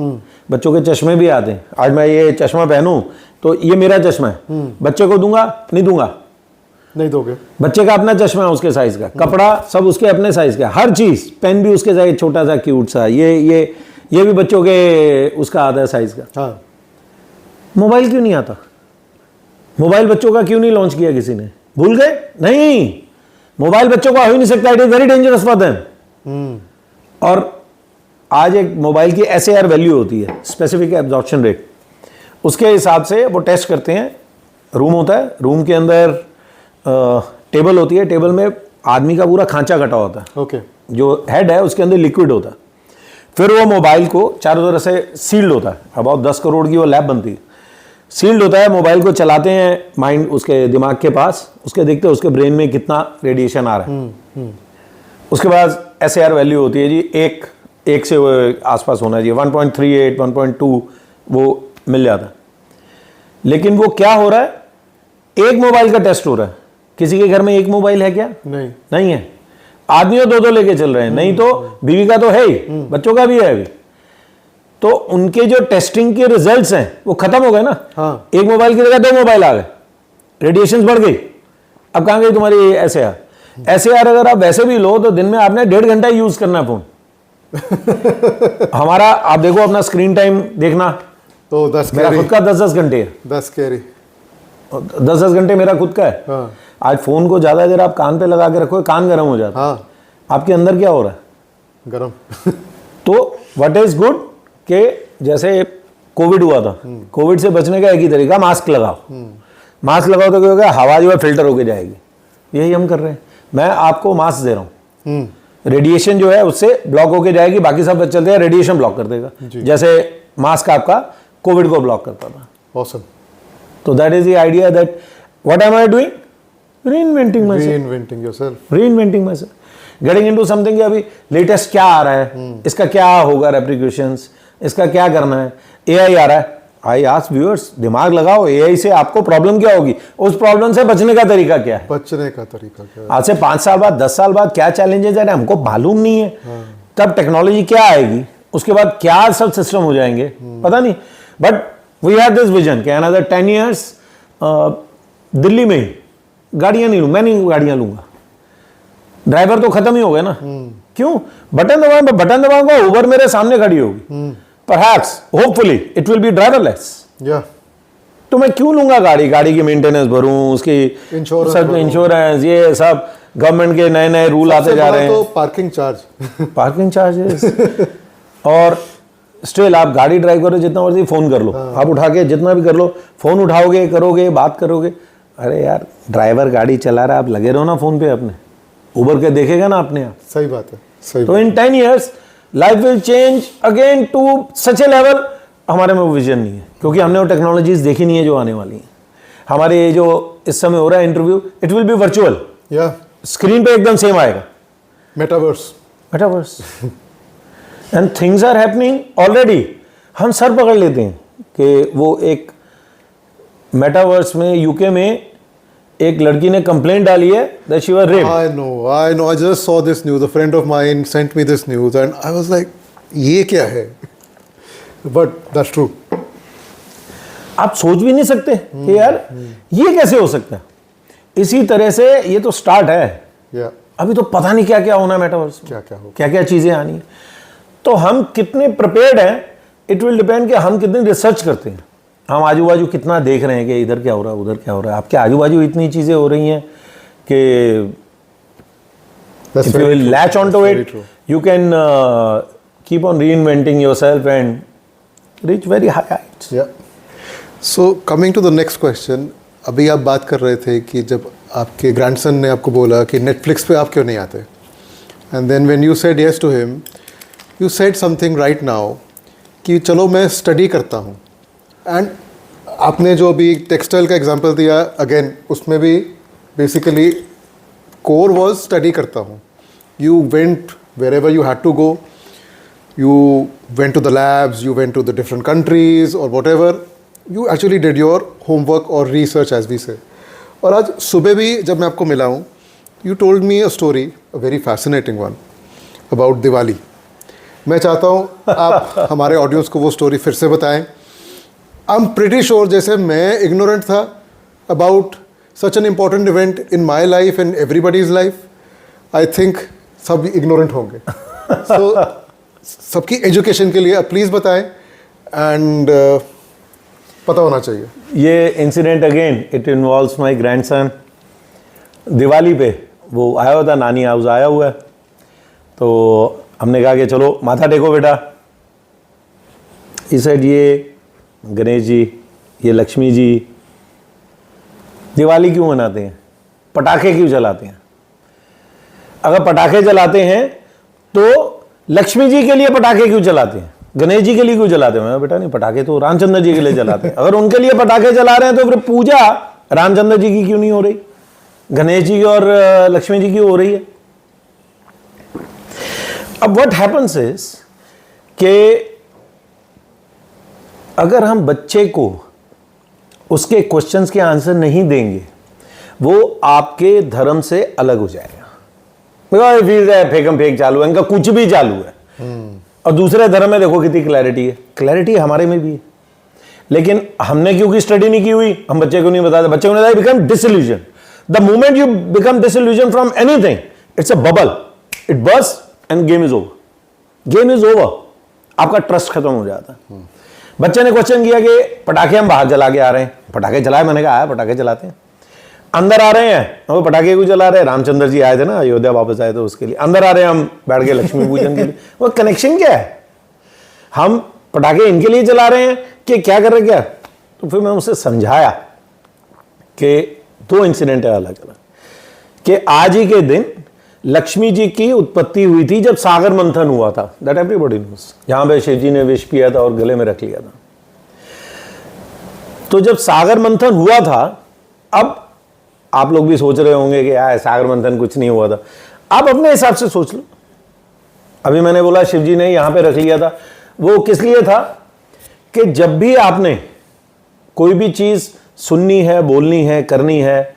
S2: बच्चों के चश्मे भी आते हैं। आज मैं ये चश्मा पहनूं तो ये मेरा चश्मा है, बच्चे को दूंगा नहीं दूंगा?
S1: नहीं दोगे।
S2: बच्चे का अपना चश्मा है उसके साइज का, कपड़ा सब उसके अपने साइज का, हर चीज़, पेन भी उसके साइज, छोटा सा क्यूट सा, ये भी बच्चों के उसका आता है साइज का।
S1: हाँ,
S2: मोबाइल क्यों नहीं आता? मोबाइल बच्चों का क्यों नहीं लॉन्च किया किसी ने? भूल गए? नहीं, मोबाइल बच्चों का हो ही नहीं सकता, it is very dangerous for them. और आज एक मोबाइल की SAR वैल्यू होती है, स्पेसिफिक एब्जॉर्प्शन रेट, उसके हिसाब से वो टेस्ट करते हैं। रूम होता है, रूम के अंदर टेबल होती है, टेबल में आदमी का पूरा खांचा कटा होता है,
S1: ओके,
S2: जो हेड है उसके अंदर लिक्विड होता है। फिर वो मोबाइल को चारों तरफ से सील्ड होता है, अबाउट 10 करोड़ की वो लैब बनती है, सील्ड होता है। मोबाइल को चलाते हैं, माइंड उसके दिमाग के पास, उसके देखते हैं उसके ब्रेन में कितना रेडिएशन आ रहा है। उसके बाद SAR वैल्यू होती है जी, एक से वो आसपास होना चाहिए, 1.38, 1.2 वो मिल जाता है। लेकिन वो क्या हो रहा है, एक मोबाइल का टेस्ट हो रहा है। किसी के घर में एक मोबाइल है क्या? नहीं है। आदमियों दो लेके चल रहे हैं, नहीं तो बीवी का तो है ही, बच्चों का भी है अभी। तो उनके जो टेस्टिंग के रिजल्ट्स हैं वो खत्म हो गए ना।
S1: हाँ।
S2: एक मोबाइल की जगह 2 मोबाइल आ गए, रेडिएशन बढ़ गई। अब कहाँ गई तुम्हारी SAR? अगर आप वैसे भी लो तो दिन में आपने 1.5 घंटा यूज करना है फोन। हमारा आप देखो अपना स्क्रीन टाइम देखना,
S1: तो 10
S2: मेरा खुद का 10 घंटे है। 10 घंटे मेरा खुद का है।
S1: हाँ।
S2: आज फोन को ज्यादा देर आप कान पे लगा के रखो, कान गर्म हो जाता है।
S1: हाँ।
S2: आपके अंदर क्या हो रहा है?
S1: गरम।
S2: तो व्हाट इज गुड कि जैसे कोविड हुआ था, कोविड से बचने का एक ही तरीका, मास्क लगाओ। मास्क लगाओ तो क्या होगा, हवा जो है फिल्टर होके जाएगी। यही हम कर रहे हैं। मैं आपको मास्क दे रहा हूँ, रेडिएशन जो है उससे ब्लॉक होके जाएगी, बाकी सब चलते हैं, रेडिएशन ब्लॉक कर देगा, जैसे मास्क आपका कोविड को ब्लॉक करता था।
S1: Awesome.
S2: तो that is the idea that what am I doing, reinventing my self, reinventing my self, getting into something कि अभी लेटेस्ट क्या आ रहा है, इसका क्या होगा रेप्लिकेशंस, इसका क्या करना है। AI आ रहा है, आई आस्क व्यूअर्स, दिमाग लगाओ, AI से आपको प्रॉब्लम क्या होगी, उस प्रॉब्लम से बचने का तरीका क्या है,
S1: बचने का तरीका क्या है।
S2: आज से 5 साल बाद 10 साल बाद क्या चैलेंजेस है हमको मालूम नहीं है। तब टेक्नोलॉजी क्या आएगी, उसके बाद क्या सब सिस्टम हो जाएंगे पता नहीं। But we have this vision कि अनदर 10 years दिल्ली में ही गाड़ियां नहीं लूँ, मैं नहीं गाड़ियां लूंगा, ड्राइवर तो खत्म ही हो गए ना। क्यों? बटन दबाऊंगा, उबर मेरे सामने खड़ी होगी, perhaps hopefully it will B driverless. तो मैं क्यों लूंगा गाड़ी, गाड़ी की मेंटेनेंस भरूं, उसकी इंश्योरेंस, ये सब गवर्नमेंट के नए नए रूल आते जा रहे हैं।
S1: तो पार्किंग चार्जेस
S2: और स्टिल आप गाड़ी ड्राइव करो, जितना मर्जी फोन कर लो, आप उठा के जितना भी कर लो, फोन उठाओगे, करोगे, बात करोगे। अरे यार, ड्राइवर गाड़ी चला रहा है, आप लगे रहो ना फोन पे अपने, उबर के देखेगा ना अपने आप।
S1: सही बात है, सही।
S2: तो in 10 years life will change again to such a level. हमारे में वो विजन नहीं है, क्योंकि हमने वो टेक्नोलॉजीज देखी नहीं है जो आने वाली हैं। हमारे जो इस समय हो रहा है interview, it will be virtual, screen पे एकदम सेम आएगा, metaverse and things are happening already. हम सर पकड़ लेते हैं कि वो एक मेटावर्स में यूके में एक लड़की ने कंप्लेंट डाली है that she was raped.
S1: I know. I just saw this news. A friend of mine sent me this news, and I was like, ये क्या है? But that's true.
S2: आप सोच भी नहीं सकते कि यार ये कैसे हो सकता है। इसी तरह से ये तो स्टार्ट है। अभी तो पता नहीं क्या क्या होना है मेटावर्स में, क्या क्या चीजें आनी है। तो हम कितने प्रिपेयर्ड हैं, इट विल डिपेंड कि हम कितनी रिसर्च करते हैं, हम आजू बाजू कितना देख रहे हैं कि इधर क्या हो रहा है, उधर क्या हो रहा है। आपके आजू बाजू इतनी चीज़ें हो रही हैं कि if you will latch onto it, you can keep on reinventing yourself and reach very high heights.
S1: Yeah. So coming to the next question, अभी आप बात कर रहे थे कि जब आपके ग्रैंडसन ने आपको बोला कि नेटफ्लिक्स पे आप क्यों नहीं आते, and then when you said yes to him, you said something right now कि चलो मैं स्टडी करता हूँ। एंड आपने जो अभी टेक्सटाइल का एग्जांपल दिया, अगेन उसमें भी बेसिकली कोर वाज स्टडी करता हूँ। You went wherever you had to go, you went to the labs, you went to the different countries और whatever, you actually did your homework और research as we say. और आज सुबह भी जब मैं आपको मिला हूँ, you told me a story, a very fascinating one, about Diwali. मैं चाहता हूँ आप हमारे ऑडियंस को वो स्टोरी फिर से बताएं. आई एम प्रिटी श्योर जैसे मैं इग्नोरेंट था about such an important event in my life and everybody's life, I think सब इग्नोरेंट होंगे. सो सबकी एजुकेशन के लिए आप प्लीज़ बताएं एंड पता होना चाहिए.
S2: ये incident again it involves my grandson. Diwali पे वो आया हुआ था, नानी हाउस आया हुआ है, तो हमने कहा कि चलो माथा टेको बेटा. इस साइड ये गणेश जी, ये लक्ष्मी जी. दिवाली क्यों मनाते हैं? पटाखे क्यों जलाते हैं? अगर पटाखे जलाते हैं तो लक्ष्मी जी के लिए पटाखे क्यों जलाते हैं? गणेश जी के लिए क्यों जलाते हैं? बेटा नहीं, पटाखे तो रामचंद्र जी के लिए जलाते हैं. अगर उनके लिए पटाखे जला रहे हैं तो फिर पूजा रामचंद्र जी की क्यों नहीं हो रही? गणेश जी और लक्ष्मी जी की हो रही है. अब व्हाट हैपेंस इज कि अगर हम बच्चे को उसके क्वेश्चंस के आंसर नहीं देंगे, वो आपके धर्म से अलग हो जाएगा. फिर फेकम फेक चालू है, इनका कुछ भी चालू है. और दूसरे धर्म में देखो कितनी क्लैरिटी है. क्लैरिटी हमारे में भी है, लेकिन हमने क्योंकि स्टडी नहीं की हुई, हम बच्चे को नहीं बताते. बच्चे को नहीं become disillusion. The moment you become disillusion from anything, it's a bubble, it burst and game is over. Game is over. आपका ट्रस्ट खत्म हो जाता है. बच्चे ने क्वेश्चन किया कि पटाखे हम बाहर जला के आ रहे हैं. पटाखे जलाए? मैंने कहा पटाखे जलाते हैं. अंदर आ रहे हैं, वो पटाखे क्यों जला रहे हैं? रामचंद्र जी आए थे ना, अयोध्या वापस आए थे उसके लिए. अंदर आ रहे हैं, हम बैठ गए लक्ष्मी पूजन के लिए. वो कनेक्शन क्या है? हम पटाखे इनके लिए जला रहे हैं कि क्या कर रहे क्या? तो फिर मैं उसे समझाया कि दो इंसिडेंट है अलग अलग. कि आज ही के दिन लक्ष्मी जी की उत्पत्ति हुई थी जब सागर मंथन हुआ था. That everybody knows. जहां पे शिव जी ने विष पिया था और गले में रख लिया था. तो जब सागर मंथन हुआ था, अब आप लोग भी सोच रहे होंगे कि यार सागर मंथन कुछ नहीं हुआ था. आप अपने हिसाब से सोच लो. अभी मैंने बोला शिव जी ने यहां पे रख लिया था, वो किस लिए था? कि जब भी आपने कोई भी चीज सुननी है, बोलनी है, करनी है,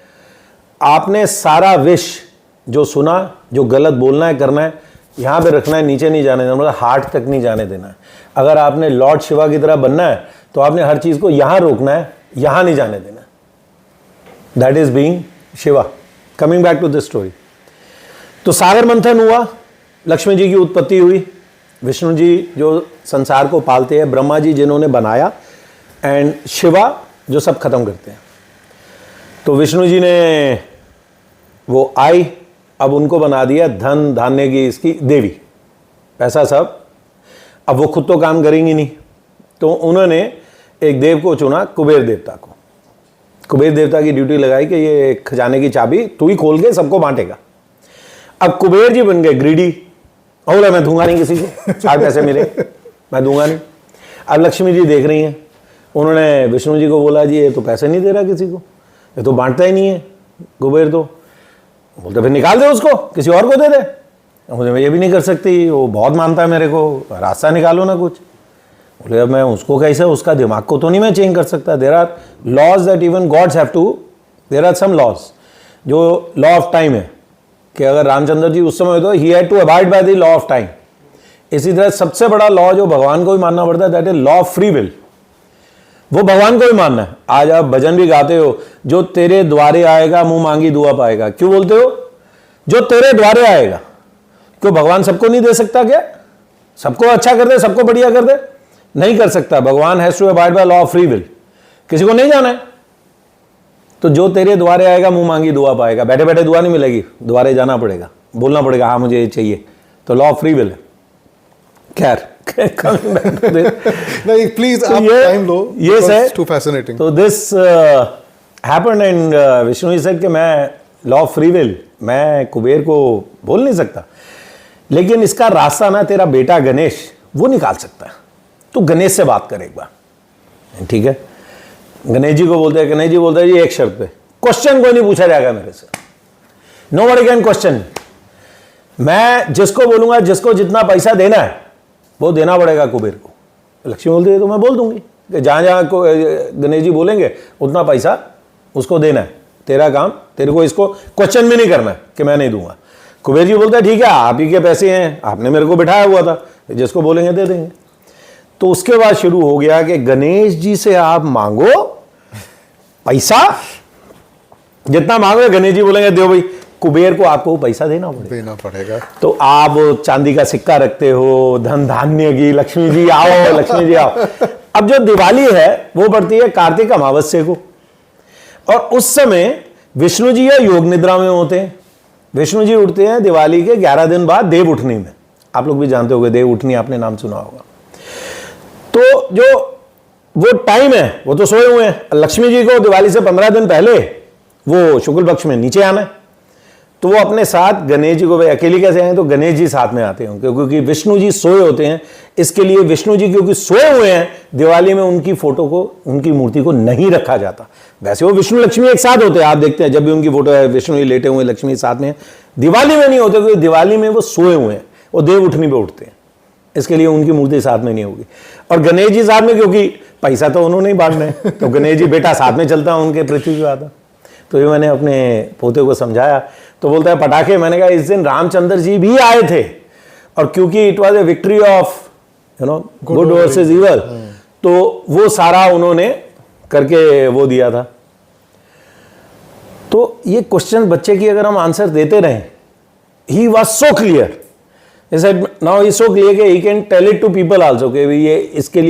S2: आपने सारा विष जो सुना, जो गलत बोलना है, करना है, यहां पे रखना है, नीचे नहीं जाने देना, मतलब हार्ट तक नहीं जाने देना है. अगर आपने लॉर्ड शिवा की तरह बनना है तो आपने हर चीज को यहां रोकना है, यहां नहीं जाने देना. That is being Shiva. Coming back to this story. तो सागर मंथन हुआ, लक्ष्मी जी की उत्पत्ति हुई, विष्णु जी जो संसार को पालते हैं, ब्रह्मा जी जिन्होंने बनाया, एंड शिवा जो सब खत्म करते हैं. तो विष्णु जी ने वो आई, अब उनको बना दिया धन धान्य की इसकी देवी, ऐसा सब. अब वो खुद तो काम करेंगी नहीं, तो उन्होंने एक देव को चुना, कुबेर देवता को. कुबेर देवता की ड्यूटी लगाई कि ये खजाने की चाबी तू ही खोल के सबको बांटेगा. अब कुबेर जी बन गए ग्रीडी. बोला मैं दूंगा नहीं किसी को, 60 पैसे मिले, मैं दूंगा नहीं. अब लक्ष्मी जी देख रही हैं, उन्होंने विष्णु जी को बोला जी ये तो पैसे नहीं दे रहा किसी को, ये तो बांटता ही नहीं है कुबेर. तो बोलते फिर निकाल दे उसको, किसी और को दे दे. मुझे मैं ये भी नहीं कर सकती, वो बहुत मानता है मेरे को, रास्ता निकालो ना कुछ. बोले अब मैं उसको कैसे, उसका दिमाग को तो नहीं मैं चेंज कर सकता. There are laws that even gods have to, there are some laws, जो लॉ ऑफ टाइम है कि अगर रामचंद्र जी उस समय तो ही had to abide by the law of time. इसी तरह सबसे बड़ा लॉ जो भगवान को भी मानना पड़ता है, that is law of free will. वो भगवान को भी मानना है. आज आप भजन भी गाते हो, जो तेरे द्वारे आएगा मुंह मांगी दुआ पाएगा. क्यों बोलते हो? जो तेरे द्वारे आएगा. क्यों भगवान सबको नहीं दे सकता क्या? सबको अच्छा कर दे, सबको बढ़िया कर दे? नहीं कर सकता. भगवान has to abide by law of free will. किसी को नहीं जाना है तो जो तेरे द्वारे आएगा मुंह मांगी दुआ पाएगा. बैठे बैठे दुआ नहीं मिलेगी, द्वारे जाना पड़ेगा, बोलना पड़ेगा हाँ मुझे ये चाहिए. तो लॉ ऑफ फ्री विल है. खैर
S1: नहीं प्लीज आप टाइम लो,
S2: ये है
S1: टू फैसिनेटिंग.
S2: तो this happened and Vishnu said कि मैं लॉ ऑफ फ्री विल, मैं कुबेर को बोल नहीं सकता, लेकिन इसका रास्ता ना तेरा बेटा गणेश वो निकाल सकता है. तो गणेश से बात कर एक बार. ठीक है, गणेश जी को बोलते हैं. गणेश जी बोलते हैं जी एक शर्त पे, क्वेश्चन कोई नहीं पूछा जाएगा मेरे से, नोबडी कैन क्वेश्चन. मैं जिसको बोलूंगा, जिसको जितना पैसा देना है वो देना पड़ेगा कुबेर को. लक्ष्मी बोलती है तो मैं बोल दूंगी कि जहां जहां को गणेश जी बोलेंगे उतना पैसा उसको देना है, तेरा काम, तेरे को इसको क्वेश्चन भी नहीं करना है कि मैं नहीं दूंगा। कुबेर जी बोलता है ठीक है, आप ही के पैसे हैं, आपने मेरे को बिठाया हुआ था, जिसको बोलेंगे दे देंगे। तो उसके बाद शुरू हो गया कि गणेश जी से आप मांगो पैसा, जितना मांगो गणेश जी बोलेंगे दो भाई, कुबेर को आपको पैसा देना
S1: पड़ेगा।
S2: तो आप चांदी का सिक्का रखते हो, धन धान्य की, लक्ष्मी जी आओ, लक्ष्मी जी आओ। अब जो दिवाली है वो पड़ती है कार्तिक अमावस्या को, और उस समय विष्णु जी या योग निद्रा में होते हैं। विष्णु जी उठते हैं दिवाली के 11 दिन बाद देव उठनी में। आप लोग भी जानते होंगे देव उठनी, आपने नाम सुना होगा। तो जो वो टाइम है वो तो सोए हुए हैं। लक्ष्मी जी को दिवाली से 15 दिन पहले वो शुक्ल पक्ष में नीचे आना है, तो वो अपने साथ गणेश जी को, भाई अकेले कैसे आए, तो गणेश जी साथ में आते हैं क्योंकि विष्णु जी सोए होते हैं। इसके लिए विष्णु जी क्योंकि सोए हुए हैं, दिवाली में उनकी फोटो को, उनकी मूर्ति को नहीं रखा जाता। वैसे वो विष्णु लक्ष्मी एक साथ होते हैं, आप देखते हैं जब भी उनकी फोटो है, विष्णु जी लेटे हुए, लक्ष्मी साथ में। दिवाली में नहीं होते क्योंकि दिवाली में वो सोए हुए हैं, वो देव उठनी पे उठते हैं, इसके लिए उनकी मूर्ति साथ में नहीं होगी। और गणेश जी साथ में, क्योंकि पैसा तो उन्होंने ही बांटना है, तो गणेश जी बेटा साथ में चलता है उनके, पृथ्वी पे आता। तो ये मैंने अपने पोते को समझाया, तो बोलता है पटाखे। मैंने कहा इस दिन रामचंद्र जी भी आए थे, और क्योंकि it was a victory of good versus evil, तो वो सारा उन्होंने करके वो दिया था। तो ये क्वेश्चन बच्चे की अगर हम आंसर देते रहे, he was so clear, now he so clear कि he can tell it to people also कि ये इसके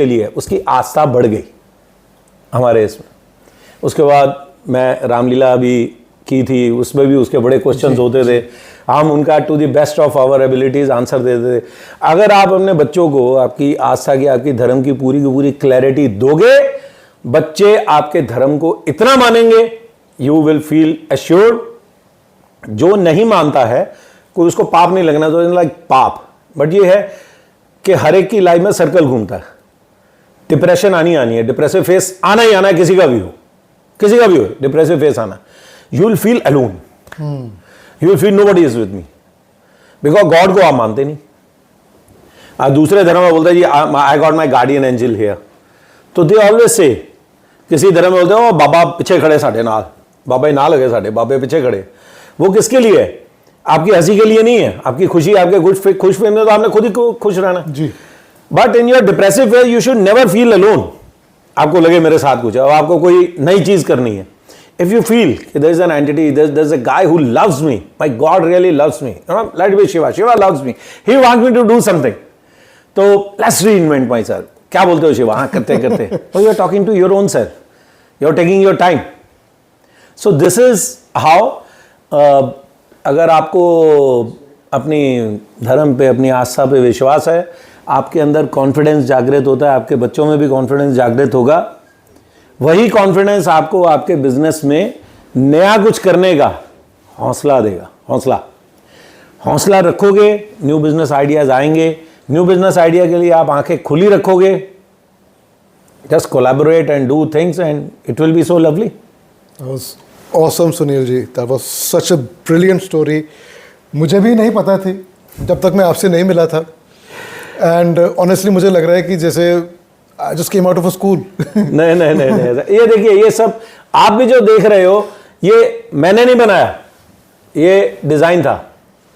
S2: लिए, उसकी आस्था बढ़ गई हमारे इसमें। उसके बाद मैं रामलीला भी की थी, उसमें भी उसके बड़े क्वेश्चंस होते थे, हम उनका to the best of our abilities answer देते थे। अगर आप अपने बच्चों को आपकी आस्था की, आपकी धर्म की पूरी क्लैरिटी दोगे, बच्चे आपके धर्म को इतना मानेंगे, यू विल फील एश्योर्ड। जो नहीं मानता है, कोई उसको पाप नहीं लगना, तो लाइक पाप, बट ये है कि हर एक की लाइफ में सर्कल घूमता है। डिप्रेशन आनी है, डिप्रेसिव फेस आना ही आना है, किसी का भी हो डिप्रेसिव फेस आना। You will feel alone, you will feel nobody is with me, because God को आप मानते नहीं। आप दूसरे धर्म में बोलते हैं जी I got my guardian angel here, तो दे ऑलवेज से, किसी धर्म में बोलते हो बाबा पीछे खड़े साढ़े नाल, बाबा ही ना लगे साढ़े, बाबे पीछे खड़े। वो किसके लिए है? आपकी हंसी के लिए नहीं है, आपकी खुशी, आपके खुश फेम में तो आपने खुद ही खुश रहना जी। But in your depressive phase you should never feel alone. आपको लगे मेरे साथ कुछ है, और आपको कोई नई चीज करनी है। If you feel there is an entity, there's a guy who loves me, my God really loves me, let it be Shiva loves me, he wants me to do something, तो let's reinvent myself। क्या बोलते हो शिवा? हाँ करते oh, you're talking to your own self, you're taking your time, so this is how अगर आपको अपनी धर्म पे, अपनी आस्था पे विश्वास है, आपके अंदर कॉन्फिडेंस जागृत होता है, आपके बच्चों में भी कॉन्फिडेंस जागृत होगा, वही कॉन्फिडेंस आपको आपके बिजनेस में नया कुछ करने का हौसला देगा। हौसला रखोगे, न्यू बिजनेस आइडियाज आएंगे। न्यू बिजनेस आइडिया के लिए आप आंखें खुली रखोगे, just collaborate and do things and it will be so lovely.
S1: Awesome Sunil ji, that was such a brilliant story. मुझे भी नहीं पता थी जब तक मैं आपसे नहीं मिला था, एंड ऑनेस्टली मुझे लग रहा है कि जैसे I just came out of a school।
S2: नहीं, ये देखिए, ये सब आप भी जो देख रहे हो, ये मैंने नहीं बनाया, ये डिज़ाइन था,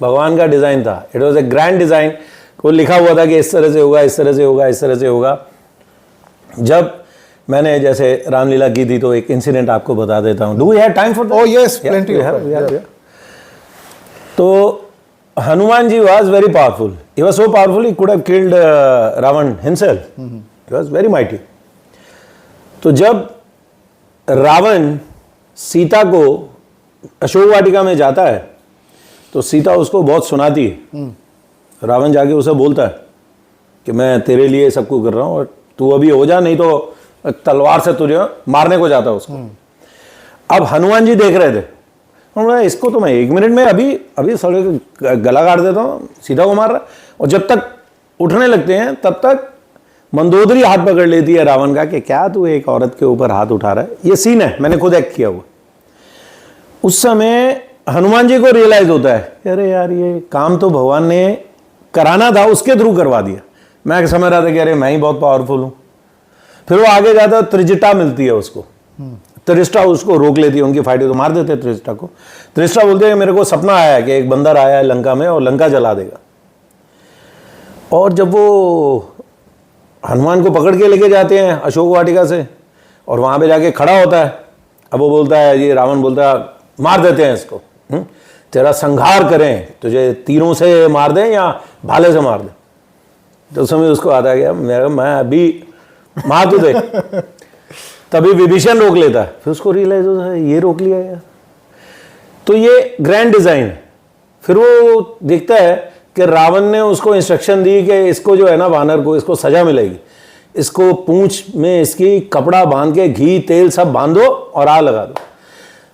S2: भगवान का डिज़ाइन था। It was a grand design, को लिखा हुआ था कि इस तरह से होगा, इस तरह से होगा, इस तरह से होगा। जब मैंने जैसे रामलीला की थी, तो एक इंसिडेंट आपको बता देता हूँ। Do we have time for that?
S1: Oh yes, plenty.
S2: तो हनुमान जी was very powerful. He was so powerful he could have killed Ravan himself. He was very mighty. तो जब रावण सीता को अशोक वाटिका में जाता है, तो सीता उसको बहुत सुनाती है। रावण जाके उसे बोलता है कि मैं तेरे लिए सबको कर रहा हूँ, और तू अभी हो जा, नहीं तो तलवार से तुझे मारने को जाता है उसको। अब हनुमान जी देख रहे थे, उन्होंने इसको तो मैं 1 मिनट में अभी सड़े गला काट देता हूँ, सीता को मार रहा है। और जब तक उठने लगते हैं, तब तक मंदोदरी हाथ पकड़ लेती है रावण का कि क्या तू एक औरत के ऊपर हाथ उठा रहा है। ये सीन है, मैंने खुद एक्ट किया हुआ। उस समय हनुमान जी को रियलाइज होता है, अरे यार ये काम तो भगवान ने कराना था, उसके थ्रू करवा दिया। मैं समझ रहा था कि अरे मैं ही बहुत पावरफुल हूँ। फिर वो आगे जाता है, त्रिजटा मिलती है उसको। त्रिष्टा उसको रोक लेती है, उनकी फाइट तो मार देते त्रिष्टा को। त्रिष्टा बोलते हैं मेरे को सपना आया है कि एक बंदर आया है लंका में और लंका जला देगा। और जब वो हनुमान को पकड़ के लेके जाते हैं अशोक वाटिका से और वहाँ पे जाके खड़ा होता है, अब वो बोलता है, ये रावण बोलता है मार देते हैं इसको, तेरा संहार करें, तुझे तीरों से मार दें या भाले से मार दें। तो उस समय उसको आता है मैं अभी मार तो दे। तभी विभीषण रोक लेता है, फिर उसको रियलाइज होता है ये रोक लिया यार। तो ये ग्रैंड डिजाइन है। फिर वो देखता है कि रावण ने उसको इंस्ट्रक्शन दी कि इसको जो है ना वानर को इसको सजा मिलेगी, इसको पूंछ में इसकी कपड़ा बांध के घी तेल सब बांधो और आग लगा दो।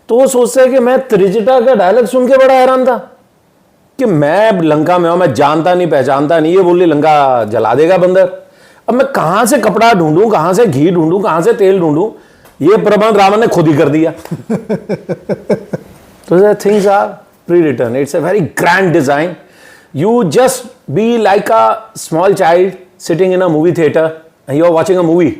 S2: तो वो सोचता है कि मैं त्रिजटा का डायलॉग सुन के बड़ा हैरान था कि मैं लंका में हूं, मैं जानता नहीं पहचानता नहीं, ये बोली लंका जला देगा बंदर। अब मैं कहां से कपड़ा ढूंढूं, कहां से घी ढूंढूं, कहां से तेल ढूंढूं, ये प्रबंध रावण ने खुद ही कर दिया। तो things are pre written, it's a very grand design. You just be like a small child sitting in a movie theatre and you are watching a movie.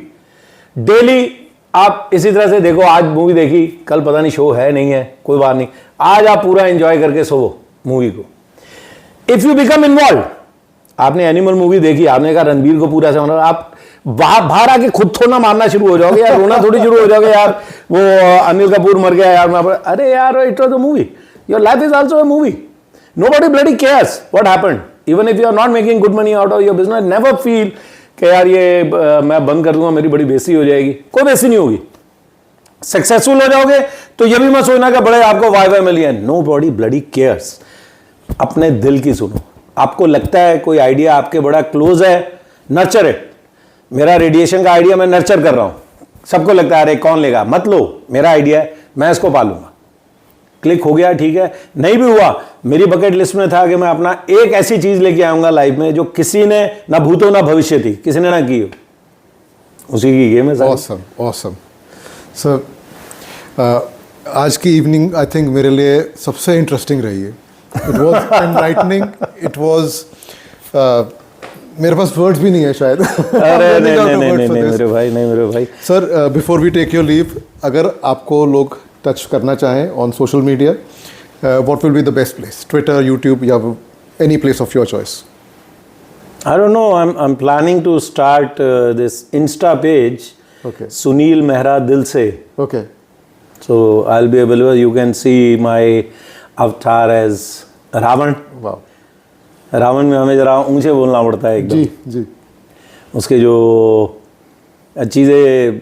S2: Daily आप इसी तरह से देखो, आज मूवी देखी, कल पता नहीं शो है नहीं है, कोई बात नहीं, आज आप पूरा एंजॉय करके सोवो मूवी को। इफ यू बिकम इन्वॉल्व, आपने एनिमल मूवी देखी, आपने कहा रणबीर को पूरा समझ, आप बाहर आके खुद थोड़ा मारना शुरू हो जाओगे यार, रोना थोड़ी शुरू हो जाओगे यार, वो अनिल कपूर मर गया यार, अरे यार it was a movie, your life is also a movie, nobody bloody cares what happened, even if you are not making good money out of your business, never feel कि यार ये मैं बंद कर दूंगा मेरी बड़ी बेइज्जती हो जाएगी, कोई बेइज्जती नहीं होगी। सक्सेसफुल हो जाओगे तो ये भी मत सोचना कि बड़े आपको वाई मिली है, नो बॉडी ब्लडी केयर्स। अपने दिल की सुनो, आपको लगता है कोई आइडिया आपके बड़ा क्लोज है, नर्चर इट। मेरा रेडिएशन का आइडिया मैं नर्चर कर रहा हूं, सबको लगता है अरे कौन लेगा, मत लो, मेरा आइडिया है, मैं इसको पालूंगा। क्लिक हो गया ठीक है, नहीं भी हुआ, मेरी बकेट लिस्ट में था कि मैं अपना एक ऐसी चीज लेके आऊंगा लाइफ में जो किसी ने ना भूतो ना भविष्य थी, किसी ने ना की हो, उसी की गेम है।
S1: ऑसम ऑसम सर, आज की इवनिंग आई थिंक मेरे लिए सबसे इंटरेस्टिंग रही है। It was enlightening, it was, मेरे पास वर्ड्स भी नहीं है शायद।
S2: अरे नहीं मेरे भाई
S1: sir, before we take your leave, अगर आपको लोग टच करना चाहें on social media, what will be the best place? Twitter, YouTube या any place of your choice?
S2: I don't know. I'm planning to start this Insta page.
S1: Okay.
S2: Sunil Mehra Dil Se.
S1: Okay.
S2: So I'll be available. You can see my avatar as Ravan.
S1: Wow.
S2: Ravan में हमें जरा ऊंचे बोलना पड़ता है एकदम।
S1: जी जी।
S2: उसके जो चीज़ें,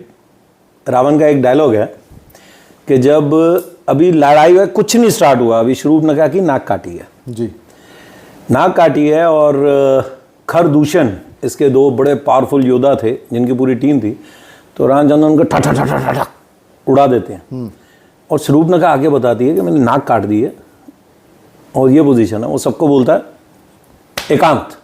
S2: रावण का एक डायलॉग है कि जब अभी लड़ाई हुआ, कुछ नहीं स्टार्ट हुआ, अभी शूर्पणखा की नाक काटी है।
S1: जी।
S2: नाक काटी है और खरदूषण इसके दो बड़े पावरफुल योद्धा थे जिनकी पूरी टीम थी, तो रामचंद्र उनको ठा ठा ठा ठा ठा उड़ा देते हैं। और शूर्पणखा आके बताती है कि मैंने नाक काट दी है और ये पोजीशन है। वो सबको बोलता है एकांत।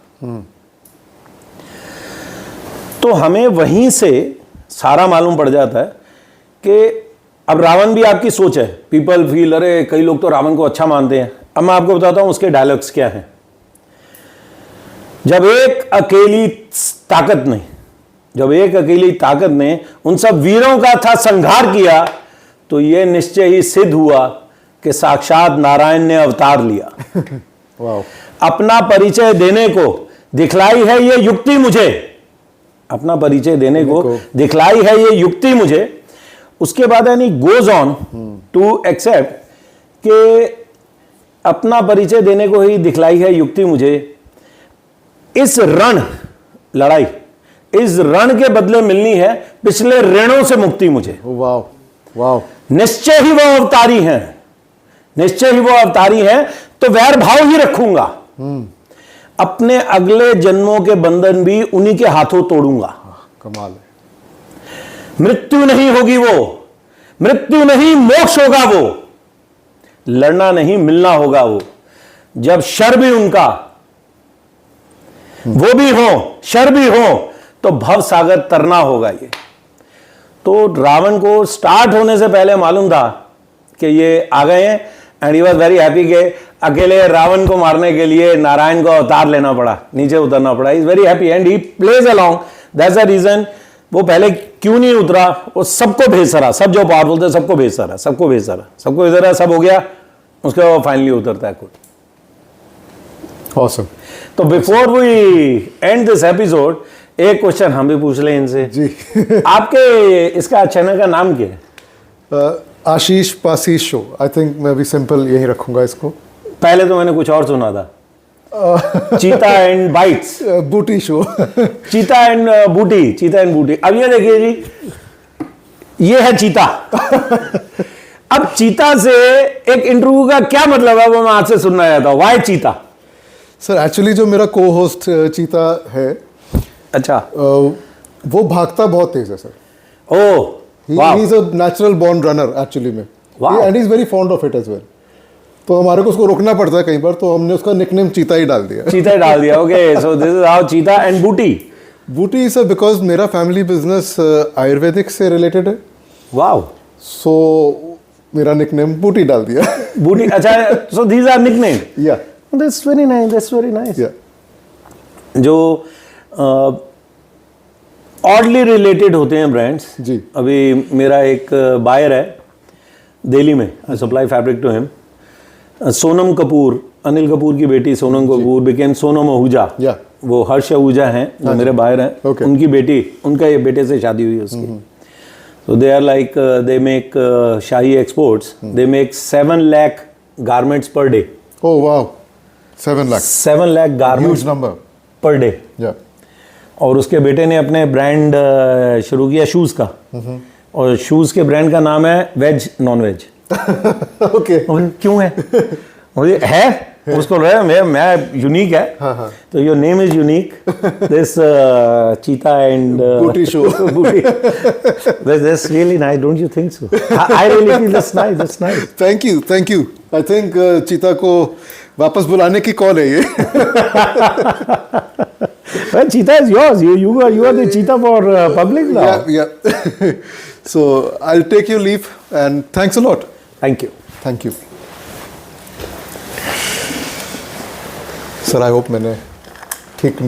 S2: तो हमें वहीं से सारा मालूम पड़ जाता है कि अब रावण भी आपकी सोच है। पीपल फील, अरे कई लोग तो रावण को अच्छा मानते हैं। अब मैं आपको बताता हूं उसके डायलॉग्स क्या हैं। जब एक अकेली ताकत ने उन सब वीरों का था संहार किया, तो यह निश्चय ही सिद्ध हुआ कि साक्षात नारायण ने अवतार लिया।
S1: वाह।
S2: अपना परिचय देने को दिखलाई है ये युक्ति मुझे, अपना परिचय देने को दिखलाई है ये युक्ति मुझे। उसके बाद यानी गोज ऑन टू एक्सेप्ट कि अपना परिचय देने को ही दिखलाई है युक्ति मुझे। इस रण लड़ाई, इस रण के बदले मिलनी है पिछले ऋणों से मुक्ति मुझे।
S1: वाह वाह।
S2: निश्चय ही वो अवतारी हैं, निश्चय ही वो अवतारी हैं, तो वैर भाव ही रखूंगा। अपने अगले जन्मों के बंधन भी उन्हीं के हाथों तोड़ूंगा।
S1: कमाल है।
S2: मृत्यु नहीं होगी वो, मृत्यु नहीं मोक्ष होगा वो, लड़ना नहीं मिलना होगा वो। जब शर भी उनका, वो भी हो शर भी हो, तो भव सागर तरना होगा ये। तो रावण को स्टार्ट होने से पहले मालूम था कि ये आ गए हैं, and he was very happy के अकेले रावण को मारने के लिए नारायण को अवतार लेना पड़ा, नीचे उतरना पड़ा। Is very happy and he plays along. That's the reason वो पहले क्यों नहीं उतरा, वो सबको भेज रहा, सब जो पावरफुल थे सबको भेज रहा, सबको भेज रहा, सब हो गया, उसके बाद फाइनली उतरता है खुद।
S1: Awesome.
S2: तो before we end this episode, एक क्वेश्चन हम भी पूछ लें इनसे
S1: जी।
S2: आपके इसका चैनल का नाम क्या है?
S1: आशीष पासीश शो, आई थिंक मैं भी सिंपल यही रखूंगा इसको।
S2: पहले तो मैंने कुछ और सुना था, चीता एंड बाइट्स,
S1: बूटी शो।
S2: चीता एंड बूटी। अब ये देखिए जी, ये है चीता। अब चीता से एक इंटरव्यू का क्या मतलब है, वो मैं आपसे सुनना चाहता हूं। वाई चीता?
S1: सर एक्चुअली जो मेरा को होस्ट चीता है,
S2: अच्छा,
S1: वो भागता बहुत तेज है सर।
S2: ओह वाह,
S1: he is a natural born runner actually में,
S2: Wow.
S1: And he is very fond of it as well. तो हमारे को उसको रोकना पड़ता है कई बार, तो हमने उसका निकनेम चीता ही डाल दिया।
S2: चीता ही डाल दिया। Okay, so this is how चीता एंड बूटी।
S1: बूटी सर बिकॉज मेरा फैमिली बिजनेस आयुर्वेदिक से रिलेटेड है,
S2: वाओ,
S1: सो मेरा निकनेम बूटी डाल दिया।
S2: बूटी। अच्छा, सो दीज आर निकनेम।
S1: या
S2: that's very nice, that's very nice.
S1: या
S2: जो ऑडली रिलेटेड होते हैं ब्रांड्स।
S1: जी।
S2: अभी मेरा एक बायर है दिल्ली में, I supply fabric to him. Sonam Kapoor, Anil Kapoor की बेटी सोनम कपूर बिकेम सोनम आहूजा।
S1: या
S2: वो हर्ष आहूजा हैं जो मेरे बायर हैं,
S1: Okay.
S2: उनकी बेटी, उनका ये बेटे से शादी हुई है उसकी। So they are like they make Shahi exports. They make 7 lakh garments per day.
S1: Oh wow, 7 lakhs.
S2: 7 lakh garments
S1: Huge number.
S2: per day.
S1: Yeah.
S2: और उसके बेटे ने अपने ब्रांड शुरू किया शूज़ का, और शूज़ के ब्रांड का नाम है वेज नॉन वेज।
S1: Okay.
S2: क्यों है? मुझे है उसको रहा मैं यूनिक है।
S1: हाँ।
S2: तो your name is unique, this चीता and
S1: Booty show.
S2: booty. That's really nice, don't you think so? I really feel that's nice.
S1: Thank you. I think चीता को वापस बुलाने की कॉल है ये।
S2: Well, cheetah is yours. You are the cheetah for public now.
S1: Yeah. So I'll take your leave and thanks a lot.
S2: Thank you.
S1: Thank you. Sir, I hope मैंने ठीक